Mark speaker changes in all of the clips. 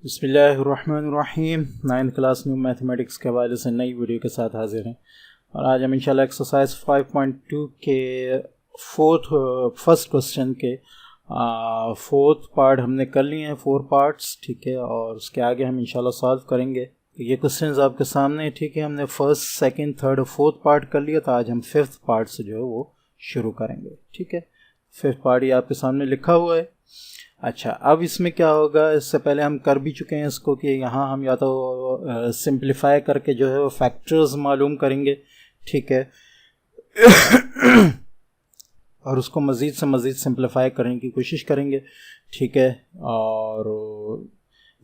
Speaker 1: बिस्मिल्लाहिर्रहमानिर्रहीम। 9th class new mathematics के हवाले से नई वीडियो के साथ हाजिर हैं और आज हम इंशाल्लाह एक्सरसाइज 5.2 के फर्स्ट क्वेश्चन के फोर्थ पार्ट हमने कर लिए हैं, 4 पार्ट्स, ठीक है। और उसके आगे हम इंशाल्लाह सॉल्व करेंगे। तो ये क्वेश्चंस आपके सामने, ठीक है। हमने फर्स्ट, सेकंड, थर्ड और फोर्थ पार्ट कर लिया, तो आज हम फिफ्थ पार्ट से जो है वो शुरू करेंगे, ठीक है। फिफ्थ पार्ट ये आपके सामने लिखा हुआ है। अच्छा, अब इसमें क्या होगा, इससे पहले हम कर भी चुके हैं इसको कि यहाँ हम या तो सिंप्लीफाई करके जो है वो फैक्टर्स मालूम करेंगे, ठीक है। और उसको मज़ीद से मज़ीद सिंप्लीफाई करने की कोशिश करेंगे, ठीक है। और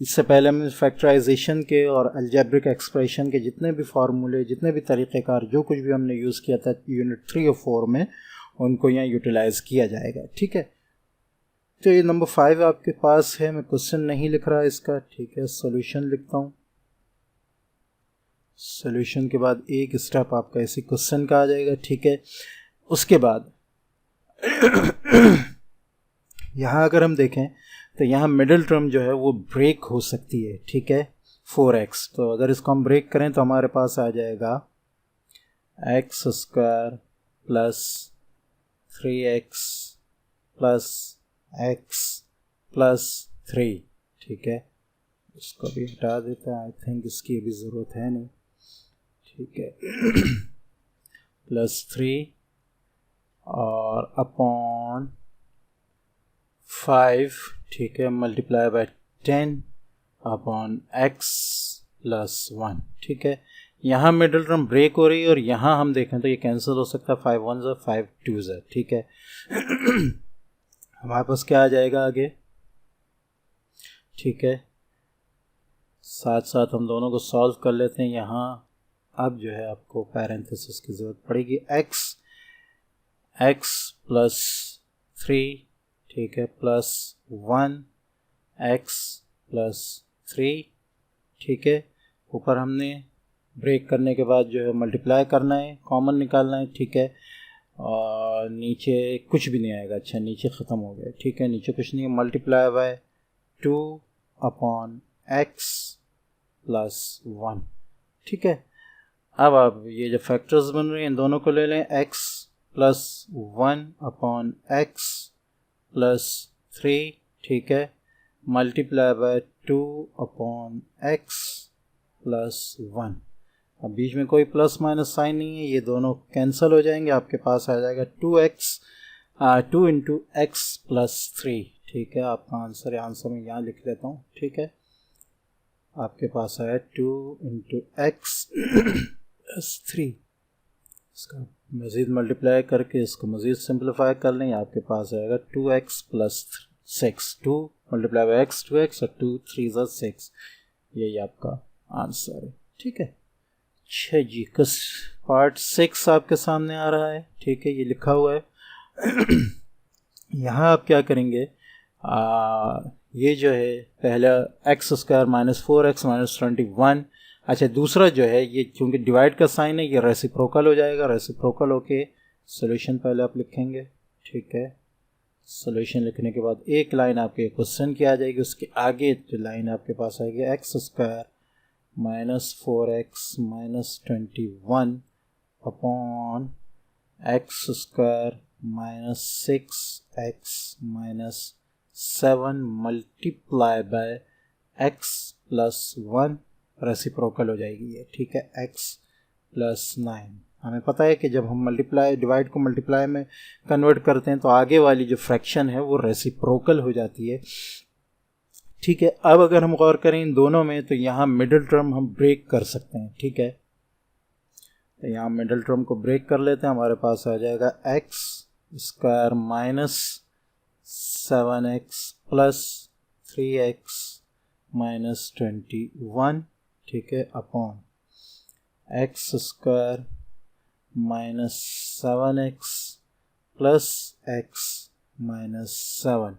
Speaker 1: इससे पहले हम फैक्टराइजेशन के और अलजेब्रिक एक्सप्रेशन के जितने भी फार्मूले, जितने भी तरीक़ेकार, जो कुछ भी हमने यूज़ किया था यूनिट 3 और 4 में, उनको यहाँ यूटिलाइज़ किया जाएगा, ठीक है। तो ये नंबर 5 आपके पास है। मैं क्वेश्चन नहीं लिख रहा इसका, ठीक है, सॉल्यूशन लिखता हूँ। सॉल्यूशन के बाद एक स्टेप आपका इसी क्वेश्चन का आ जाएगा, ठीक है। उसके बाद यहाँ अगर हम देखें तो यहाँ मिडिल टर्म जो है वो ब्रेक हो सकती है, ठीक है, 4x। तो अगर इसको हम ब्रेक करें तो हमारे पास आ जाएगा x² plus 3x plus x plus 3, ठीक है। इसको भी हटा देते हैं, आई थिंक इसकी अभी ज़रूरत है नहीं, ठीक है। प्लस 3 और अपॉन 5, ठीक है, multiply by 10 upon x plus 1, ठीक है। यहाँ मिडिल टर्म ब्रेक हो रही है और यहाँ हम देखें तो ये कैंसिल हो सकता है, 5 1s 5 2s, ठीक है। हमारे पास क्या आ जाएगा आगे, ठीक है। साथ साथ हम दोनों को सॉल्व कर लेते हैं। यहाँ अब जो है आपको पैरेंथेसिस की ज़रूरत पड़ेगी। x प्लस 3, ठीक है, प्लस 1 x प्लस 3, ठीक है। ऊपर हमने ब्रेक करने के बाद जो है मल्टीप्लाई करना है, कॉमन निकालना है, ठीक है। और नीचे कुछ भी नहीं आएगा, अच्छा नीचे ख़त्म हो गया, ठीक है, नीचे कुछ नहीं है। Multiply by 2 upon x plus 1, ठीक है। अब आप ये जो फैक्टर्स बन रहे हैं इन दोनों को ले लें, x plus 1 upon x plus 3, ठीक है, multiply by 2 upon x plus 1। अब बीच में कोई प्लस माइनस साइन नहीं है, ये दोनों कैंसिल हो जाएंगे। आपके पास आ जाएगा 2 इंटू एक्स प्लस 3, ठीक है। आपका आंसर मैं यहाँ लिख लेता हूँ, ठीक है। आपके पास आया 2 इंटू एक्स प्लस 3। इसका मज़ीद मल्टीप्लाई करके इसको मज़ीद सिंप्लीफाई कर लें, आपके पास आएगा 2x plus 6। 2 multiply by x 2x और 2 3 6, यही आपका आंसर है, ठीक है। अच्छा जी, पार्ट 6 आपके सामने आ रहा है, ठीक है, ये लिखा हुआ है। यहाँ आप क्या करेंगे, ये जो है पहला x² माइनस 4x माइनस 21। अच्छा, दूसरा जो है ये क्योंकि डिवाइड का साइन है, ये रेसिप्रोकल हो जाएगा। रेसिप्रोकल होके सॉल्यूशन पहले आप लिखेंगे, ठीक है। सॉल्यूशन लिखने के बाद एक लाइन आपके क्वेश्चन की आ जाएगी, उसके आगे जो लाइन आपके पास आएगी x² minus 4x minus 21 upon x² minus 6x minus 7 multiply by x plus 1, reciprocal हो जाएगी ये, ठीक है, x प्लस 9। हमें पता है कि जब हम डिवाइड को मल्टीप्लाई में कन्वर्ट करते हैं तो आगे वाली जो फ्रैक्शन है वो रेसिप्रोकल हो जाती है, ठीक है। अब अगर हम गौर करें इन दोनों में तो यहाँ मिडिल टर्म हम ब्रेक कर सकते हैं, ठीक है। तो यहाँ मिडिल टर्म को ब्रेक कर लेते हैं। हमारे पास आ जाएगा x² minus 7x plus 3x minus 21, ठीक है, upon x² minus 7x plus x minus 7।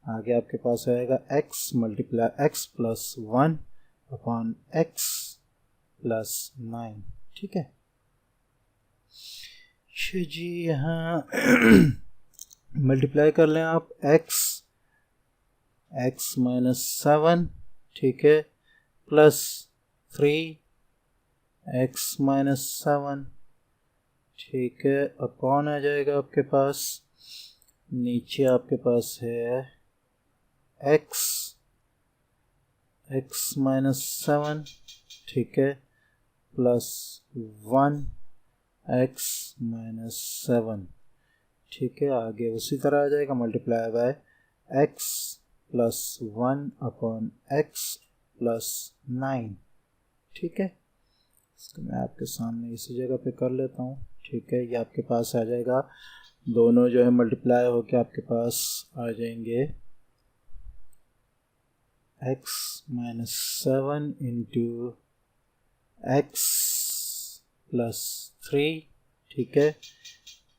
Speaker 1: आगे आपके पास आएगा x multiply x plus 1 upon x plus 9, ठीक है। जी, यहाँ मल्टीप्लाई कर लें आप x माइनस 7, ठीक है, प्लस 3x-7, ठीक है, अपॉन आ जाएगा आपके पास, नीचे आपके पास है x-7, ठीक है, प्लस 1x-7, ठीक है, आगे उसी तरह आ जाएगा, multiply by x plus 1 upon x plus 9, ठीक है। इसको मैं आपके सामने इसी जगह पे कर लेता हूँ, ठीक है। ये आपके पास आ जाएगा, दोनों जो है मल्टीप्लाई होके आपके पास आ जाएंगे x-7 इंटू x प्लस 3, ठीक है,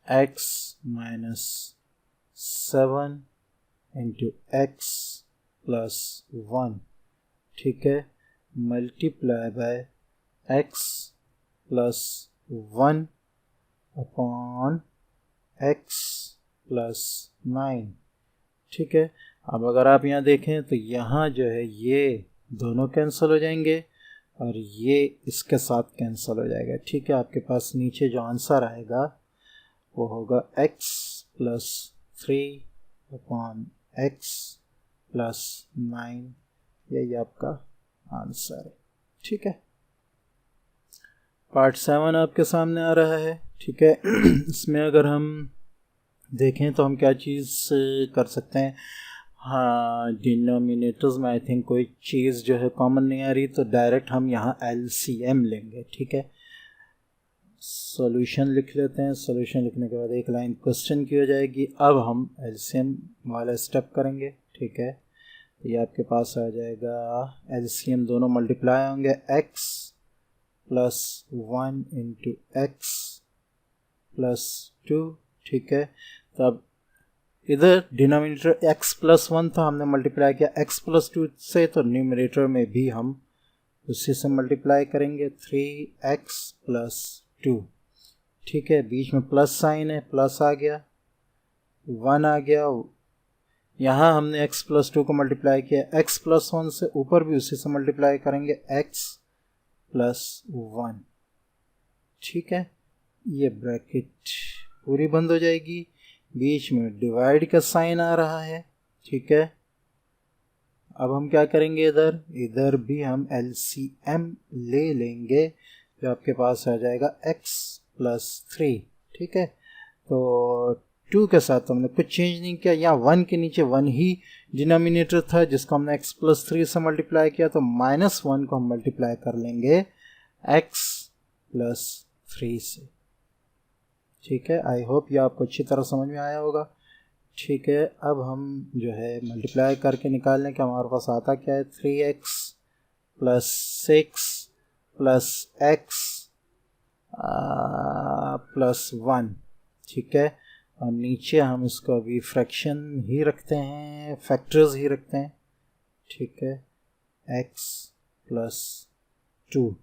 Speaker 1: x-7 इंटू x प्लस 1, ठीक है, multiply by x plus 1 upon x plus 9, ठीक है। अब अगर आप यहाँ देखें तो यहाँ जो है ये दोनों कैंसिल हो जाएंगे और ये इसके साथ कैंसिल हो जाएगा, ठीक है। आपके पास नीचे जो आंसर आएगा वो होगा x plus 3 upon x plus 9, यही आपका आंसर है, ठीक है। पार्ट 7 आपके सामने आ रहा है, ठीक है। इसमें अगर हम देखें तो हम क्या चीज़ कर सकते हैं, हाँ, डिनोमिनेटर्स में आई थिंक कोई चीज़ जो है कॉमन नहीं आ रही, तो डायरेक्ट हम यहाँ LCM लेंगे, ठीक है। सॉल्यूशन लिख लेते हैं, सॉल्यूशन लिखने के बाद एक लाइन क्वेश्चन की हो जाएगी। अब हम LCM वाला स्टेप करेंगे, ठीक है। तो ये आपके पास आ जाएगा LCM, दोनों मल्टीप्लाई होंगे, x plus 1 into x plus 2, ठीक है। तो अब इधर डिनोमिनेटर x प्लस 1 था, हमने मल्टीप्लाई किया x प्लस 2 से, तो न्यूमरेटर में भी हम उसी से मल्टीप्लाई करेंगे, 3x प्लस 2, ठीक है। बीच में प्लस साइन है, प्लस आ गया, 1 आ गया, यहाँ हमने x प्लस 2 को मल्टीप्लाई किया, x प्लस 1 से ऊपर भी उसी से मल्टीप्लाई करेंगे, x प्लस 1, ठीक है। ये ब्रैकेट पूरी बंद हो जाएगी, बीच में डिवाइड का साइन आ रहा है, ठीक है। अब हम क्या करेंगे, इधर भी हम LCM ले लेंगे, जो आपके पास आ जाएगा x प्लस 3, ठीक है। तो 2 के साथ हमने कुछ चेंज नहीं किया, यहाँ 1 के नीचे 1 ही डिनोमिनेटर था जिसको हमने x प्लस 3 से मल्टीप्लाई किया, तो -1 को हम मल्टीप्लाई कर लेंगे x प्लस 3 से, ठीक है। आई होप ये आपको अच्छी तरह समझ में आया होगा, ठीक है। अब हम जो है मल्टीप्लाई करके निकाल लें कि हमारे पास आता क्या है, 3x plus 6 plus x plus 1, ठीक है। और नीचे हम इसको अभी फ्रैक्शन ही रखते हैं, फैक्टर्स ही रखते हैं, ठीक है, x प्लस 2,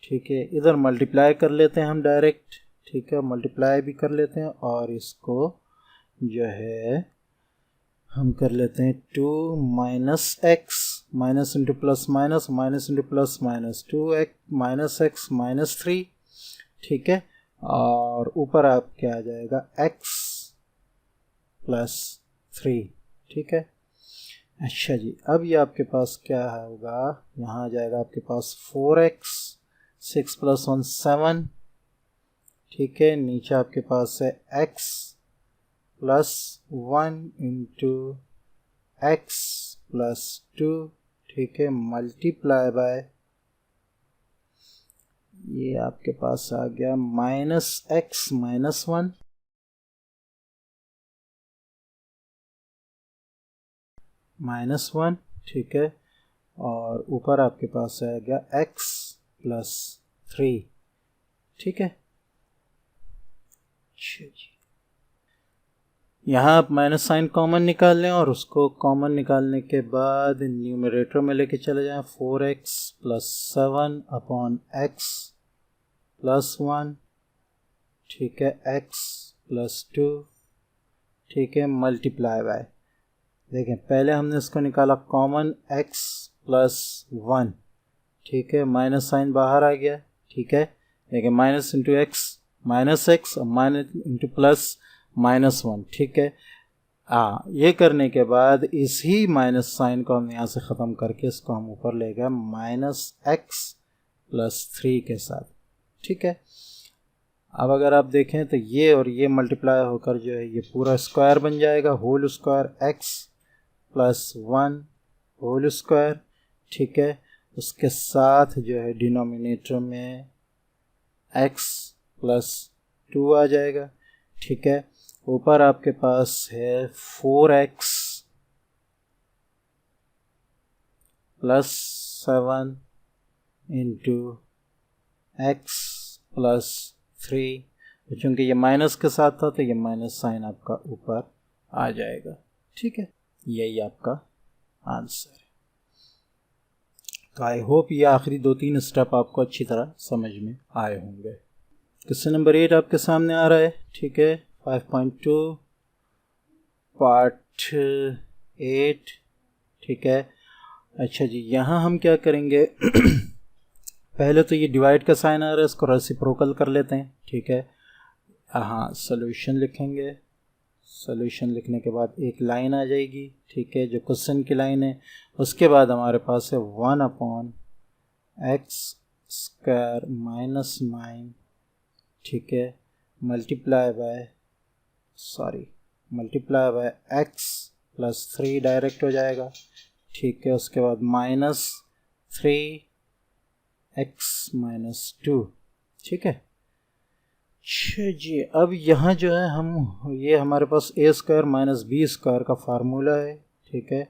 Speaker 1: ठीक है। इधर मल्टीप्लाई कर लेते हैं हम डायरेक्ट, ठीक है, मल्टीप्लाई भी कर लेते हैं और इसको जो है हम कर लेते हैं 2 minus x, minus into plus minus, minus into plus minus, 2x minus x minus 3, ठीक है। और ऊपर आप क्या आ जाएगा, x प्लस 3, ठीक है। अच्छा जी, अब ये आपके पास क्या होगा, यहाँ आ जाएगा आपके पास 4x, 6 प्लस 1 7, ठीक है। नीचे आपके पास है x plus 1 into x plus 2, ठीक है, मल्टीप्लाई बाय ये आपके पास आ गया -x माइनस 1, -1, ठीक है। और ऊपर आपके पास आ गया x प्लस 3, ठीक है। यहाँ आप माइनस साइन कॉमन निकाल लें और उसको कॉमन निकालने के बाद न्यूमरेटर में लेके चले जाएं, 4x plus 7 upon x plus 1, ठीक है, x प्लस 2, ठीक है, मल्टीप्लाई बाय देखें पहले हमने इसको निकाला कॉमन x प्लस 1, ठीक है, माइनस साइन बाहर आ गया, ठीक है। देखें minus into x minus x और माइनस इंटू प्लस माइनस 1, ठीक है। ये करने के बाद इसी माइनस साइन को हम यहाँ से ख़त्म करके इसको हम ऊपर ले गए माइनस एक्स प्लस 3 के साथ, ठीक है। अब अगर आप देखें तो ये और ये मल्टीप्लाई होकर जो है ये पूरा स्क्वायर बन जाएगा, whole square x plus 1 whole square, ठीक है। उसके साथ जो है डिनोमिनेटर में x प्लस 2 आ जाएगा, ठीक है। ऊपर आपके पास है 4x plus 7 into x plus 3, चूँकि ये माइनस के साथ था तो ये माइनस साइन आपका ऊपर आ जाएगा, ठीक है। यही आपका आंसर है। तो आई होप ये आखिरी 2-3 स्टेप आपको अच्छी तरह समझ में आए होंगे। क्वेश्चन नंबर 8 आपके सामने आ रहा है, ठीक है, 5.2 पार्ट 8, ठीक है। अच्छा जी, यहाँ हम क्या करेंगे पहले तो ये डिवाइड का साइन आ रहा है, इसको रेसिप्रोकल कर लेते हैं, ठीक है। सॉल्यूशन लिखेंगे, सॉल्यूशन लिखने के बाद एक लाइन आ जाएगी, ठीक है, जो क्वेश्चन की लाइन है। उसके बाद हमारे पास है 1/x² माइनस 9, ठीक है, multiply by x plus 3 direct हो जाएगा, ठीक है। उसके बाद माइनस 3x माइनस 2, ठीक है। अच्छा जी, अब यहाँ जो है ये हमारे पास a² माइनस b² का फार्मूला है, ठीक है।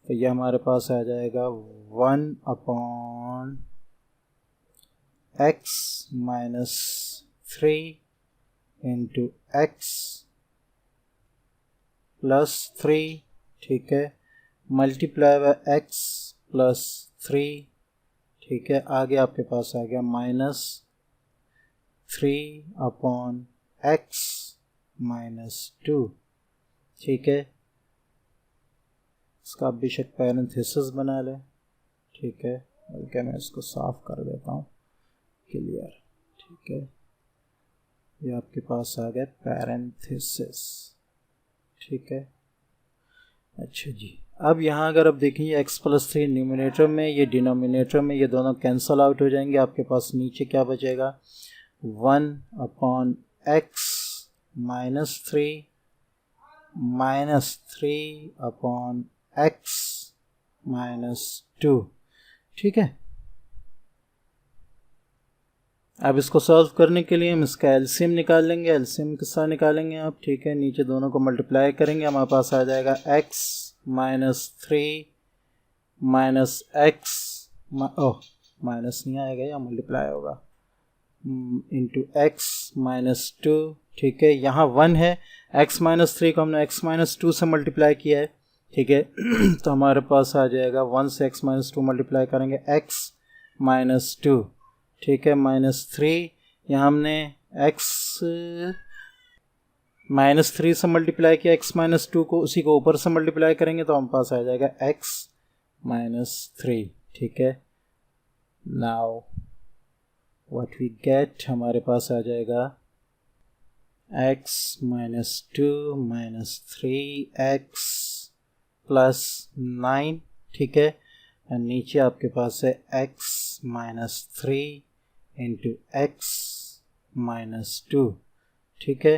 Speaker 1: तो ये हमारे पास आ जाएगा 1/x minus 3 into x plus 3, ठीक है, मल्टीप्लाई बाय x प्लस 3, ठीक है। आगे आपके पास आ गया माइनस 3/x माइनस 2, ठीक है। इसका आप बेशक पैरेंथेसिस बना लें, ठीक है, बल्कि मैं इसको साफ कर देता हूँ, क्लियर, ठीक है। ये आपके पास आ गया पैरेंथेसिस, ठीक है। अच्छा जी, अब यहाँ अगर आप देखेंगे x प्लस 3 न्यूमिनेटर में, ये डिनोमिनेटर में, ये दोनों कैंसल आउट हो जाएंगे। आपके पास नीचे क्या बचेगा 1/x minus 3 minus 3/x minus 2, ठीक है। अब इसको सॉल्व करने के लिए हम इसका एलसीएम निकाल लेंगे। एलसीएम किस तरह निकालेंगे आप, ठीक है, नीचे दोनों को मल्टीप्लाई करेंगे, हमारे पास आ जाएगा x minus 3 minus x, minus नहीं आएगा, या मल्टीप्लाई होगा, इंटू x माइनस 2, ठीक है। यहाँ 1 है, x माइनस 3 को हमने x माइनस 2 से मल्टीप्लाई किया है, ठीक है। तो हमारे पास आ जाएगा 1 से x माइनस 2 मल्टीप्लाई करेंगे x माइनस 2, ठीक है, माइनस 3, यहाँ हमने x माइनस 3 से मल्टीप्लाई किया, x माइनस 2 को उसी को ऊपर से मल्टीप्लाई करेंगे तो हम पास आ जाएगा x माइनस 3, ठीक है। नाउ व्हाट वी गेट, हमारे पास आ जाएगा x minus 2 minus 3x plus 9, ठीक है। और नीचे आपके पास है x minus 3 into x minus 2, ठीक है।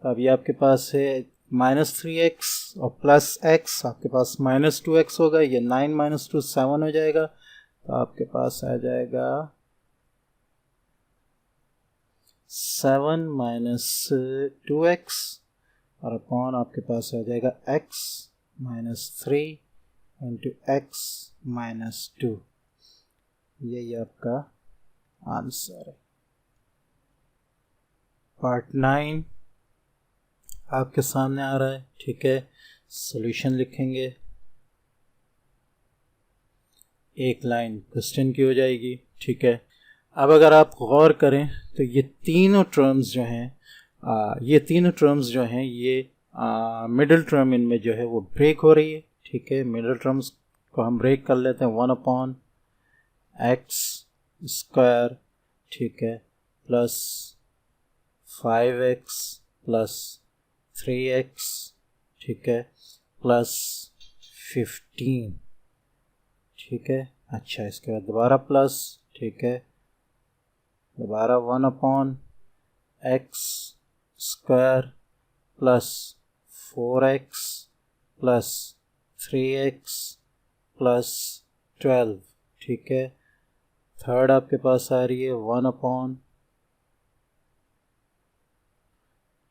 Speaker 1: तो अब ये आपके पास है माइनस 3x और प्लस x, आपके पास माइनस 2x होगा, ये 9 माइनस 2 7 हो जाएगा। तो आपके पास आ जाएगा 7 माइनस 2x और अपॉन आपके पास आ जाएगा x minus 3 into x minus 2। यही आपका आंसर है। पार्ट 9 आपके सामने आ रहा है, ठीक है। सॉल्यूशन लिखेंगे, एक लाइन क्वेश्चन की हो जाएगी, ठीक है। अब अगर आप गौर करें तो ये तीनों टर्म्स जो हैं ये मिडिल टर्म इनमें जो है वो ब्रेक हो रही है, ठीक है। मिडिल टर्म्स को हम ब्रेक कर लेते हैं, 1/x स्क्वायर, ठीक है, प्लस 5x प्लस 3x, ठीक है, प्लस 15, ठीक है। अच्छा, इसके बाद दोबारा प्लस, ठीक है, दोबारा 1/x square plus 4x plus 3x plus 12, ठीक है। थर्ड आपके पास आ रही है 1/,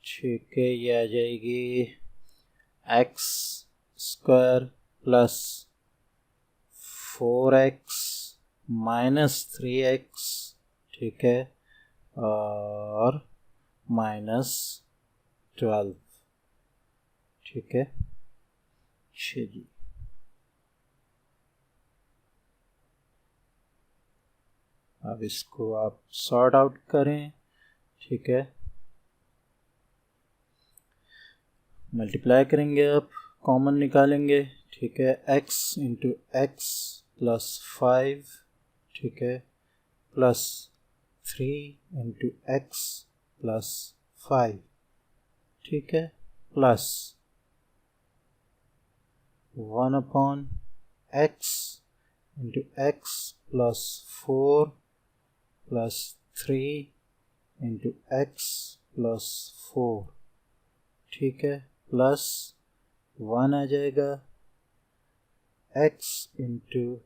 Speaker 1: ठीक है, ये आ जाएगी x square plus 4x minus 3x, ठीक है, और माइनस 12, ठीक है। चलिए अब इसको आप सॉर्ट आउट करें, ठीक है। मल्टीप्लाई करेंगे, आप कॉमन निकालेंगे, ठीक है, x इंटू एक्स प्लस 5, ठीक है, प्लस 3 इंटू एक्स प्लस 5, ठीक है, plus 1/x into x plus 4 plus 3 into x plus 4, ठीक है, प्लस 1 आ जाएगा x इंटू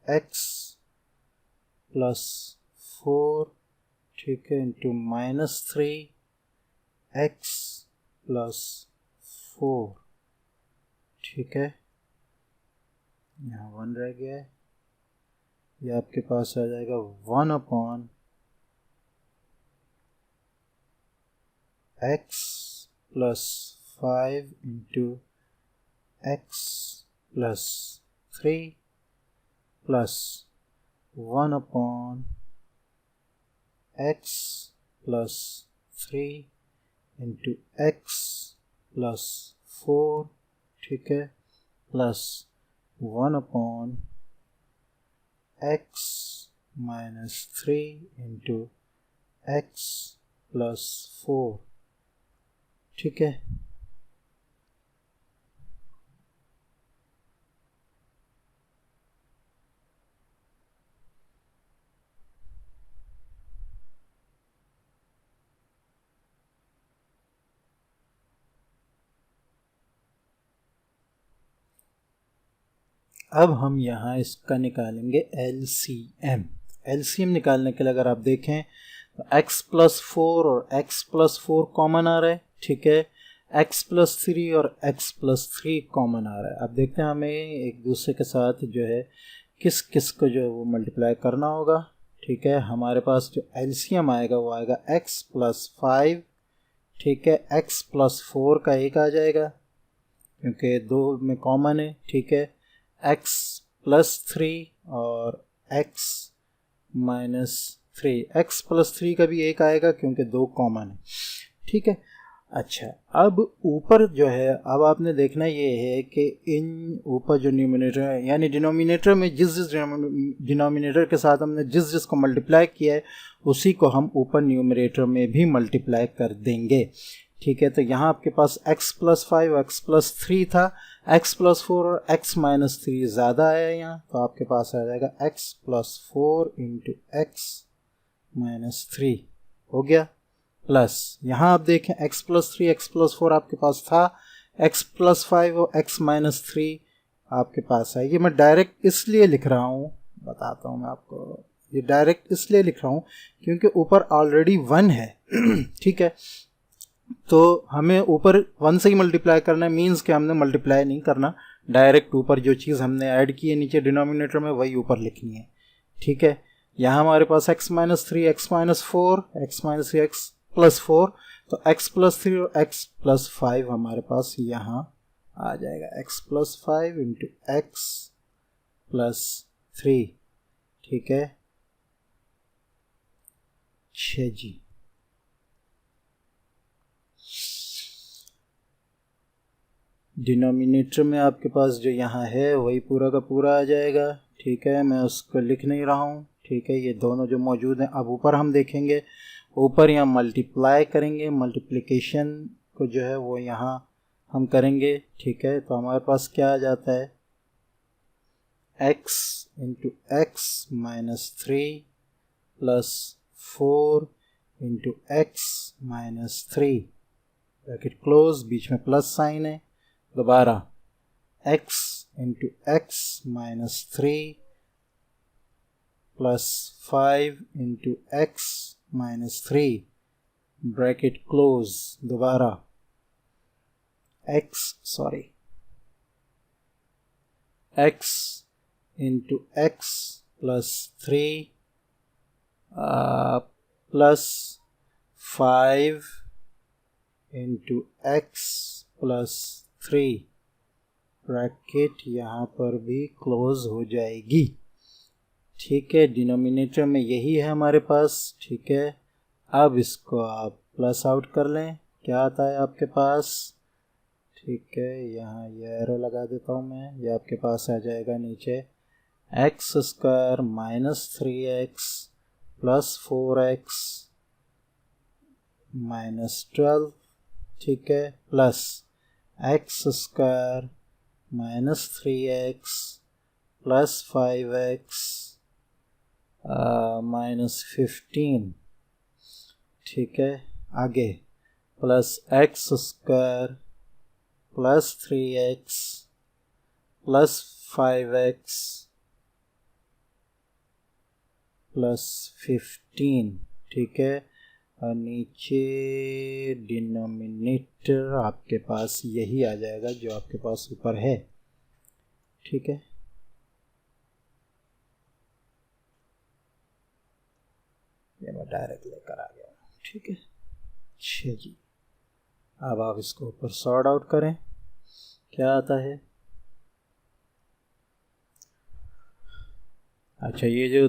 Speaker 1: एक्स प्लस 4, ठीक है, इंटू माइनस 3x प्लस 4, ठीक है। यहाँ 1 रह गया है, ये आपके पास आ जाएगा 1/x plus 5 into x plus 3 plus 1/x plus 3 into x plus 4, ठीक है, plus 1/x minus 3 into x plus 4, ठीक है। अब हम यहाँ इसका निकालेंगे LCM। LCM निकालने के लिए अगर आप देखें तो x प्लस 4 और x प्लस 4 कॉमन आ रहा है, ठीक है, x प्लस 3 और x प्लस 3 कॉमन आ रहा है। अब देखते हैं हमें एक दूसरे के साथ जो है किस किस को जो है वो मल्टीप्लाई करना होगा, ठीक है। हमारे पास जो LCM आएगा वो आएगा x प्लस 5, ठीक है, x प्लस 4 का एक आ जाएगा क्योंकि 2 में कॉमन है, ठीक है, x प्लस 3 और x माइनस 3, x प्लस 3 का भी एक आएगा क्योंकि 2 कॉमन है, ठीक है। अच्छा, अब ऊपर जो है, अब आपने देखना ये है कि इन ऊपर जो न्यूमिनेटर है यानी डिनोमिनेटर में जिस डिनोमिनेटर के साथ हमने जिस को मल्टीप्लाई किया है उसी को हम ऊपर न्यूमिनेटर में भी मल्टीप्लाई कर देंगे, ठीक है। तो यहाँ आपके पास x प्लस 5 x प्लस 3 था, x प्लस 4 और x माइनस 3 ज़्यादा आया यहाँ, तो आपके पास आ जाएगा x plus 4 into x minus 3 हो गया, प्लस यहाँ आप देखें x प्लस 3 x प्लस 4 आपके पास था, x प्लस 5 और x माइनस 3 आपके पास है। ये मैं डायरेक्ट इसलिए लिख रहा हूँ, बताता हूँ मैं आपको, ये डायरेक्ट इसलिए लिख रहा हूँ क्योंकि ऊपर ऑलरेडी 1 है ठीक है, तो हमें ऊपर 1 से ही मल्टीप्लाई करना है, मीन्स कि हमने मल्टीप्लाई नहीं करना, डायरेक्ट ऊपर जो चीज़ हमने ऐड की है नीचे डिनोमिनेटर में वही ऊपर लिखनी है, ठीक है। यहाँ हमारे पास x minus 3 x minus 4 x minus 3 x plus 4, तो x प्लस 3 और x प्लस 5 हमारे पास यहाँ आ जाएगा, x plus 5 into x plus 3, ठीक है। 6 जी, डिनोमिनेटर में आपके पास जो यहाँ है वही पूरा का पूरा आ जाएगा। ठीक है, मैं उसको लिख नहीं रहा हूँ। ठीक है, ये दोनों जो मौजूद हैं, अब ऊपर हम देखेंगे, ऊपर यहाँ मल्टीप्लाई करेंगे, मल्टीप्लिकेशन को जो है वो यहाँ हम करेंगे। ठीक है, तो हमारे पास क्या आ जाता है, x into x minus 3 plus 4 into x minus 3, bracket close, बीच में प्लस साइन है। दोबारा x into x minus 3 plus 5 into x minus 3, bracket close. दोबारा x into x plus 3 plus 5 into x plus 3, bracket यहाँ पर भी close हो जाएगी। ठीक है, डिनोमिनेटर में यही है हमारे पास। ठीक है, अब इसको आप प्लस आउट कर लें, क्या आता है आपके पास। ठीक है, यहाँ ये एरो लगा देता हूँ मैं, ये आपके पास आ जाएगा नीचे x square minus 3x plus 4x minus 12। ठीक है, plus x square minus 3x plus 5x minus 15। ठीक है, आगे plus x square plus 3x plus 5x plus 15। ठीक है, और नीचे डिनोमिनेटर आपके पास यही आ जाएगा जो आपके पास ऊपर है। ठीक है, ये मैं डायरेक्ट लेकर आ गया। ठीक है, अच्छा जी, अब आप इसको ऊपर सॉर्ट आउट करें, क्या आता है। अच्छा, ये जो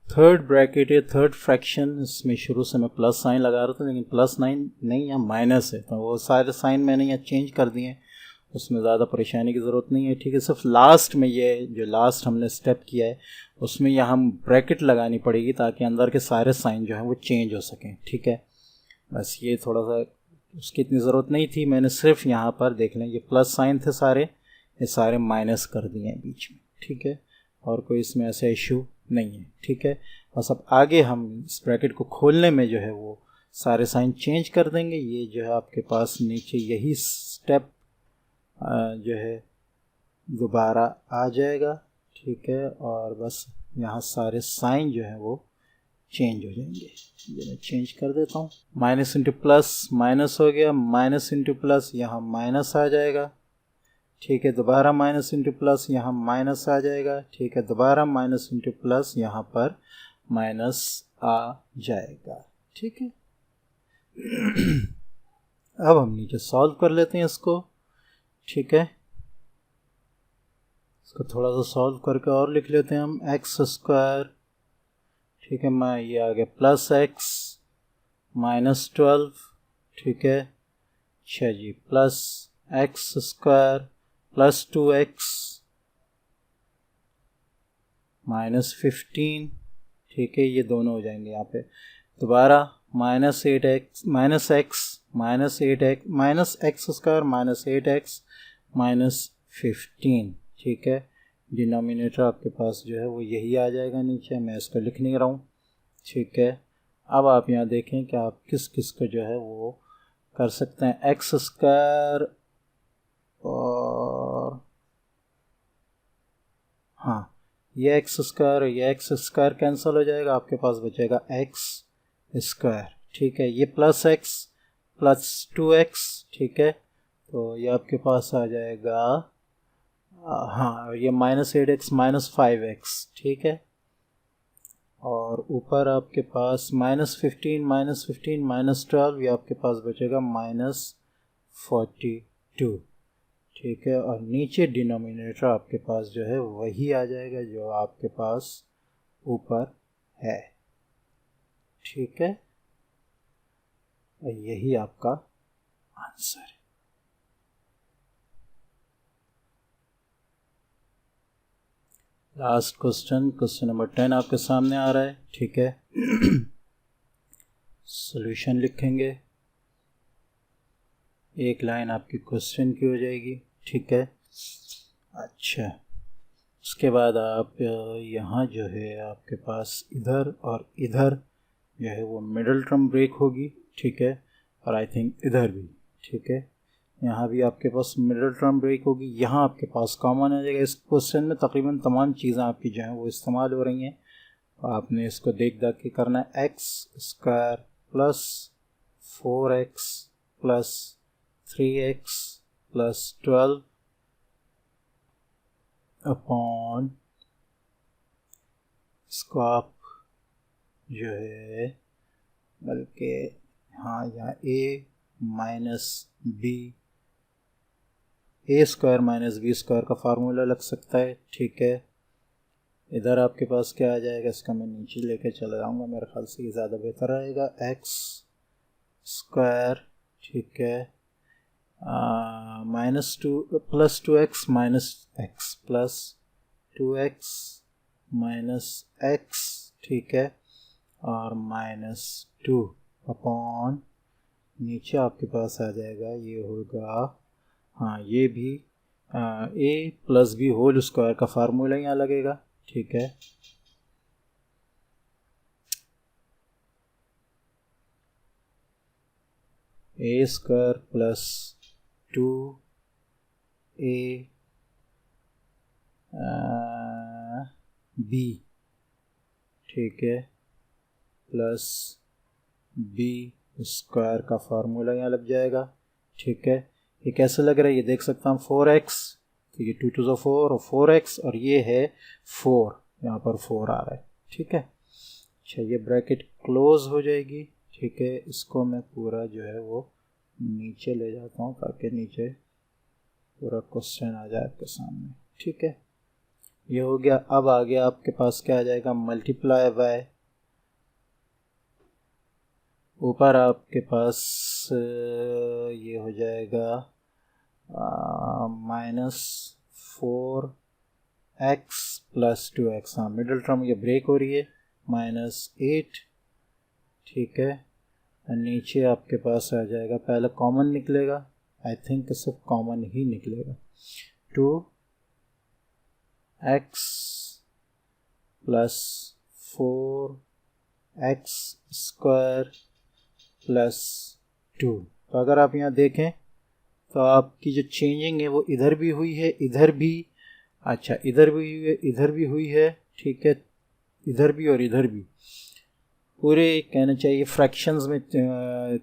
Speaker 1: थर्ड ब्रैकेट है, थर्ड फ्रैक्शन, इसमें शुरू से मैं प्लस साइन लगा रहा था, लेकिन प्लस साइन नहीं, यहाँ माइनस है, तो वो सारे साइन मैंने यहाँ चेंज कर दिए, उसमें ज़्यादा परेशानी की ज़रूरत नहीं है। ठीक है, सिर्फ लास्ट में ये जो लास्ट हमने स्टेप किया है उसमें यहाँ हम ब्रैकेट लगानी पड़ेगी ताकि अंदर के सारे साइन जो हैं वो चेंज हो सकें। ठीक है, बस ये थोड़ा सा उसकी इतनी ज़रूरत नहीं थी, मैंने सिर्फ यहाँ पर देख लें, ये प्लस साइन थे सारे, ये सारे माइनस कर दिए हैं बीच में। ठीक है, और कोई इसमें ऐसा इशू नहीं है। ठीक है, बस अब आगे हम इस ब्रैकेट को खोलने में जो है वो सारे साइन चेंज कर देंगे। ये जो है आपके पास नीचे यही स्टेप जो है दोबारा आ जाएगा। ठीक है, और बस यहाँ सारे साइन जो है वो चेंज हो जाएंगे। ये मैं चेंज कर देता हूँ, माइनस इंटू प्लस माइनस हो गया, माइनस इंटू प्लस यहाँ माइनस आ जाएगा। ठीक है, दोबारा माइनस इंटू प्लस यहाँ माइनस आ जाएगा। ठीक है, दोबारा माइनस इंटू प्लस यहाँ पर माइनस आ जाएगा। ठीक है, अब हम नीचे सॉल्व कर लेते हैं इसको। ठीक है, इसको थोड़ा सा सॉल्व करके और लिख लेते हैं हम, एक्स स्क्वायर। ठीक है, मैं ये आ गया प्लस एक्स माइनस 12। ठीक है, अच्छा जी, plus x square plus 2x minus 15। ठीक है, ये दोनों हो जाएंगे यहाँ पे। दोबारा minus 8x minus x minus 8x minus x square minus 8x minus 15। ठीक है, डिनोमिनेटर आपके पास जो है वो यही आ जाएगा नीचे, मैं इसको लिख नहीं रहा हूँ। ठीक है, अब आप यहाँ देखें कि आप किस किस को जो है वो कर सकते हैं, एक्स स्क्वायर और हाँ, ये एक्स स्क्वायर ये एक्स स्क्वायर कैंसिल हो जाएगा, आपके पास बचेगा एक्स स्क्वायर। ठीक है, ये प्लस एक्स प्लस 2x। ठीक है, तो ये आपके पास आ जाएगा हाँ, ये माइनस 8x माइनस 5x। ठीक है, और ऊपर आपके पास माइनस 15 माइनस 12, ये आपके पास बचेगा माइनस 42। ठीक है, और नीचे डिनोमिनेटर आपके पास जो है वही आ जाएगा जो आपके पास ऊपर है। ठीक है, और यही आपका आंसर है। लास्ट क्वेश्चन, क्वेश्चन नंबर 10 आपके सामने आ रहा है, ठीक है। सॉल्यूशन लिखेंगे, एक लाइन आपकी क्वेश्चन की हो जाएगी, ठीक है। अच्छा, उसके बाद आप यहाँ जो है आपके पास इधर और इधर जो है वो मिडल टर्म ब्रेक होगी, ठीक है। और आई थिंक इधर भी, ठीक है, यहाँ भी आपके पास मिडल टर्म ब्रेक होगी। यहाँ आपके पास कॉमन आ जाएगा। इस क्वेश्चन में तकरीबन तमाम चीज़ें आपकी जो हैं वो इस्तेमाल हो रही हैं। आपने इसको देख के करना है। X square plus 4x plus 3x plus 12 upon, इसको आप जो है बल्कि हाँ यहाँ a minus b, a square minus b square का फार्मूला लग सकता है, ठीक है। इधर आपके पास क्या आ जाएगा, इसका मैं नीचे लेके चला जाऊँगा, मेरे ख्याल से ये ज़्यादा बेहतर रहेगा। एक्स स्क्वायर, ठीक है, minus 2 plus 2x minus x plus 2x minus x, ठीक है, और माइनस 2 अपॉन नीचे आपके पास आ जाएगा, ये होगा हाँ ये भी ए प्लस बी होल स्क्वायर का फार्मूला यहाँ लगेगा, ठीक है। ए स्क्वायर प्लस 2a बी, ठीक है, प्लस बी स्क्वायर का फार्मूला यहाँ लग जाएगा, ठीक है। ये कैसे लग रहा है ये देख सकता हूँ, 4x, तो ये 2 to the 4 और 4x, और ये है 4, यहाँ पर 4 आ रहा है, ठीक है। अच्छा, ये ब्रैकेट क्लोज हो जाएगी, ठीक है। इसको मैं पूरा जो है वो नीचे ले जाता हूँ ताकि नीचे पूरा क्वेश्चन आ जाए आपके सामने, ठीक है। ये हो गया। अब आगे आपके पास क्या आ जाएगा, मल्टीप्लाई बाय, ऊपर आपके पास ये हो जाएगा माइनस 4x प्लस 2x, हाँ मिडिल टर्म ये ब्रेक हो रही है, माइनस 8, ठीक है। और नीचे आपके पास आ जाएगा, पहले कॉमन निकलेगा, आई थिंक सिर्फ कॉमन ही निकलेगा, 2x plus 4x square plus 2। तो अगर आप यहाँ देखें तो आपकी जो चेंजिंग है वो इधर भी हुई है, इधर भी, अच्छा इधर भी हुई है, इधर भी हुई है, ठीक है, इधर भी और इधर भी। पूरे कहना चाहिए फ्रैक्शंस में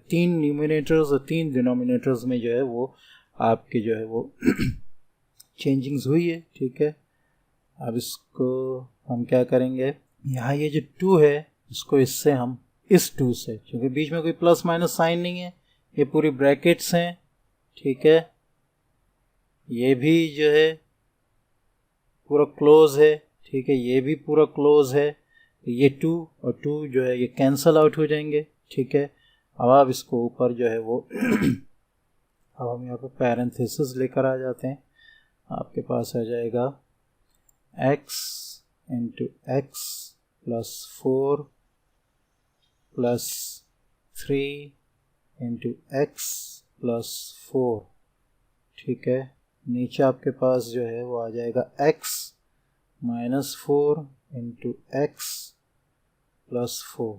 Speaker 1: 3 न्यूमिनेटर्स और 3 डिनोमिनेटर्स में जो है वो आपके जो है वो चेंजिंग्स हुई है, ठीक है। अब इसको हम क्या करेंगे, यहाँ ये जो 2 है इसको इससे हम इस 2 से, क्योंकि बीच में कोई प्लस माइनस साइन नहीं है, ये पूरी ब्रैकेट्स हैं, ठीक है। ये भी जो है पूरा क्लोज है, ठीक है, ये भी पूरा क्लोज है। ये 2 और 2 जो है ये कैंसल आउट हो जाएंगे, ठीक है। अब आप इसको ऊपर जो है वो अब हम यहाँ पर पैरेंथेसिस लेकर आ जाते हैं। आपके पास आ जाएगा x into x plus 4 plus 3 into x plus 4, ठीक है। नीचे आपके पास जो है वो आ जाएगा x minus 4 into x plus 4,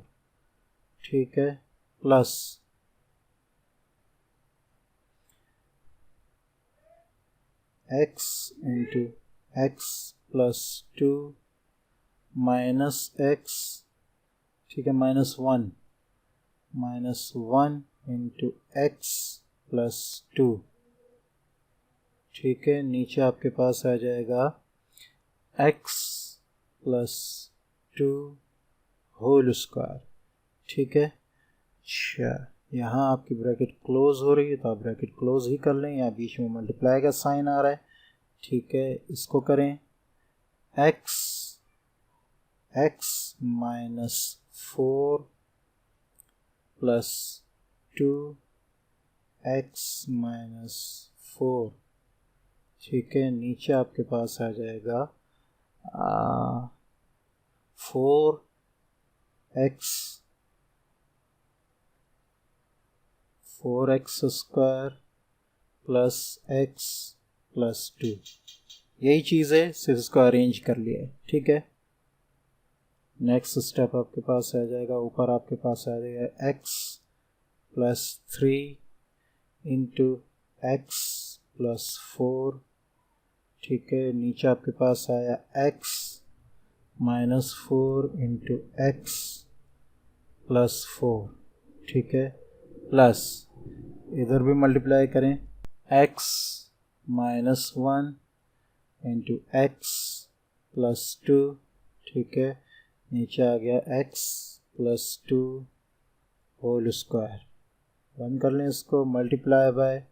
Speaker 1: ठीक है, plus x into x plus 2 minus x, ठीक है, माइनस 1 इंटू एक्स प्लस 2, ठीक है। नीचे आपके पास आ जाएगा x प्लस 2 होल स्क्वायर, ठीक है। अच्छा, यहाँ आपकी ब्रैकेट क्लोज हो रही है तो आप ब्रैकेट क्लोज ही कर लें, यहाँ बीच में मल्टीप्लाई का साइन आ रहा है, ठीक है। इसको करें, x minus 4 plus 2x minus 4, ठीक है। नीचे आपके पास आ जाएगा 4x square plus x plus 2, यही चीज़ है, सिर्फ इसको अरेंज कर लिया है, ठीक है। नेक्स्ट स्टेप आपके पास आ जाएगा, ऊपर आपके पास आ जाएगा x plus 3 into x plus 4, ठीक है। नीचे आपके पास आया x minus 4 into x plus 4, ठीक है, प्लस इधर भी मल्टीप्लाई करें, x minus 1 into x plus 2, ठीक है। नीचे आ गया x प्लस 2 होल स्क्वायर, बंद कर लें इसको, multiply by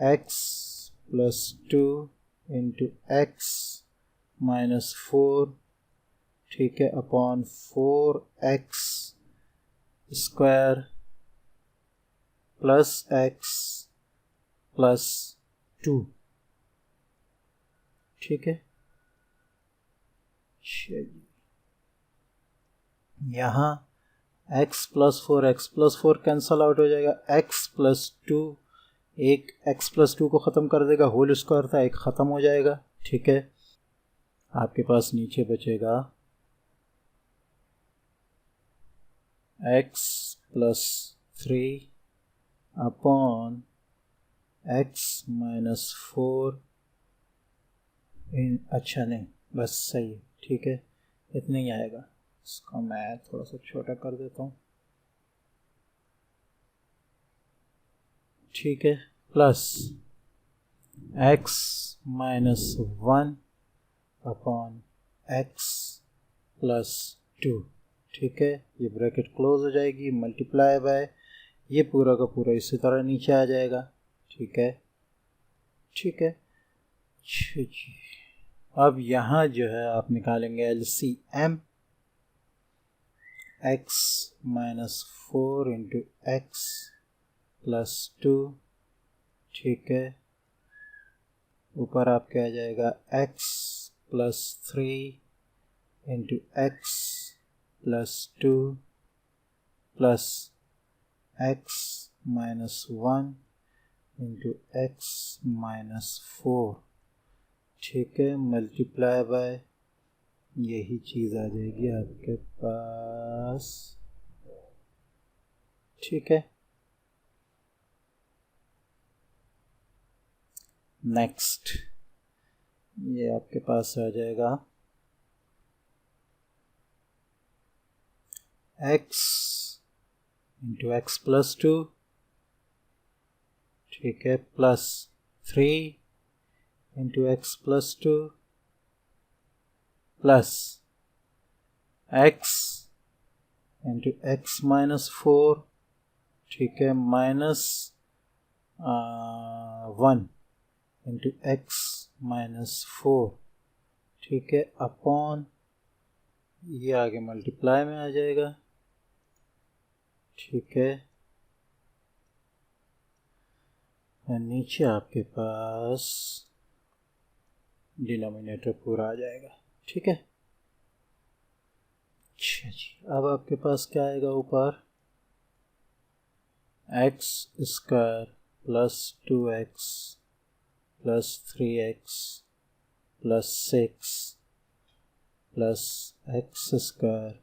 Speaker 1: x plus 2 into x minus 4, ठीक है, upon 4x square plus x plus 2, ठीक है। यहाँ x प्लस 4 कैंसल आउट हो जाएगा, x प्लस 2 एक x प्लस 2 को ख़त्म कर देगा, होल स्क्वायर था, एक ख़त्म हो जाएगा, ठीक है। आपके पास नीचे बचेगा x plus 3 upon x minus 4 अच्छा नहीं, बस सही है, ठीक है, इतना ही आएगा। इसको मैं थोड़ा सा छोटा कर देता हूँ, ठीक है, plus x minus 1 upon x plus 2, ठीक है। ये ब्रैकेट क्लोज हो जाएगी, मल्टीप्लाई बाय ये पूरा का पूरा इसी तरह नीचे आ जाएगा, ठीक है, ठीक है। अब यहाँ जो है आप निकालेंगे LCM, x minus 4 into x plus 2, ठीक है, ऊपर आपके आ जाएगा x plus 3 into x plus 2 plus x minus 1 into x minus 4, ठीक है, मल्टीप्लाई बाय यही चीज़ आ जाएगी आपके पास, ठीक है। नेक्स्ट ये आपके पास आ जाएगा x इंटू एक्स प्लस 2, ठीक है, plus 3 into x plus 2 plus x into x minus 4, ठीक है, माइनस 1 इंटू एक्स माइनस 4, ठीक है, अपॉन ये आगे मल्टीप्लाई में आ जाएगा, ठीक है, और नीचे आपके पास डिनोमिनेटर पूरा आ जाएगा, ठीक है। अच्छा जी, अब आपके पास क्या आएगा ऊपर, x square plus 2x plus 3x plus 6 plus x square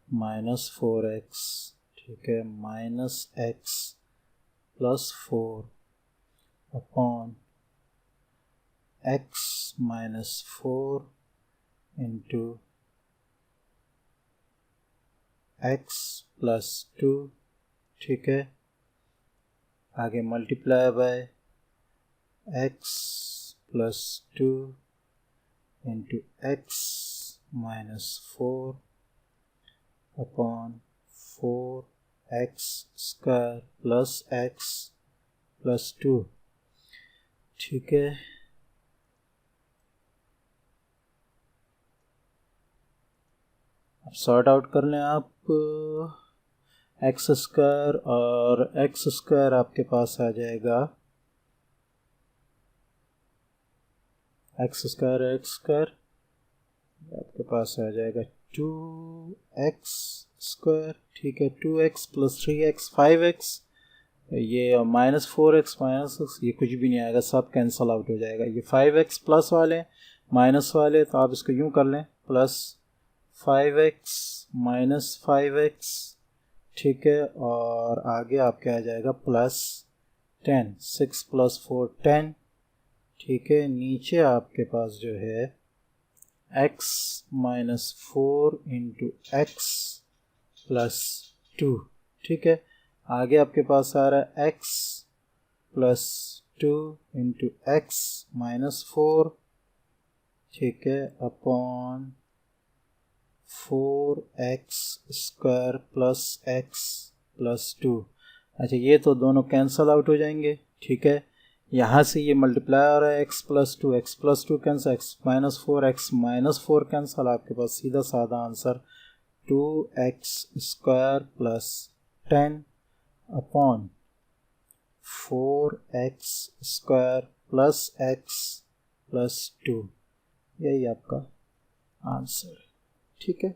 Speaker 1: minus 4x, ठीक है, minus x plus 4 upon x minus 4 into x plus 2, ठीक है, आगे multiply by x plus 2 into x minus 4 upon 4x square plus x plus 2, ठीक है। अब sort out कर लें आप, एक्स स्क्वायर और एक्स स्क्वायर आपके पास आ जाएगा एक्स स्क्वायर आपके पास आ जाएगा 2x स्क्वायर, ठीक है। 2x प्लस 3x 5x, ये माइनस 4x माइनस x, ये कुछ भी नहीं आएगा, सब कैंसिल आउट हो जाएगा। ये 5x प्लस वाले माइनस वाले, तो आप इसको यूँ कर लें, प्लस 5x माइनस 5x, ठीक है। और आगे आपके आ जाएगा प्लस 10, 6 प्लस 4 10, ठीक है। नीचे आपके पास जो है x minus 4 into x plus 2, ठीक है। आगे आपके पास आ रहा है x plus 2 into x minus 4, ठीक है, upon 4x square plus x plus 2। अच्छा, ये तो दोनों कैंसल आउट हो जाएंगे, ठीक है। यहाँ से ये मल्टीप्लाई हो रहा है x plus 2 cancel, x minus 4 cancel, आपके पास सीधा साधा answer 2x square plus 10 upon 4x square plus x plus 2, यही आपका आंसर है, ठीक है।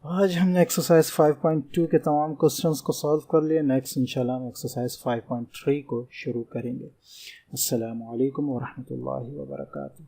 Speaker 1: आज हमने एक्सरसाइज 5.2 के तमाम क्वेश्चंस को सॉल्व कर लिया। नेक्स्ट इंशाल्लाह हम एक्सरसाइज 5.3 को शुरू करेंगे। अस्सलामु अलैकुम वरहमतुल्लाहि वबरकातुहू।